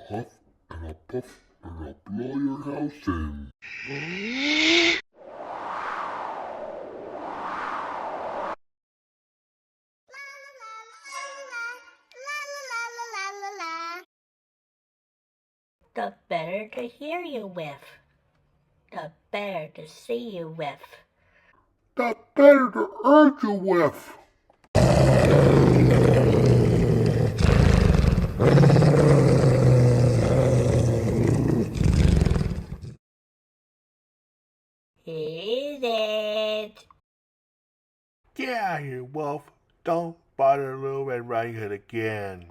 huff and a puff and I'll blow your house in. The better to hear you with, the better to see you with. The better to urge you with. Is it? Yeah, you wolf. Don't bother Lou Red Riding Hood again.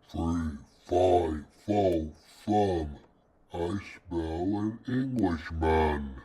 Free, fi, fo, fum. I spell an Englishman.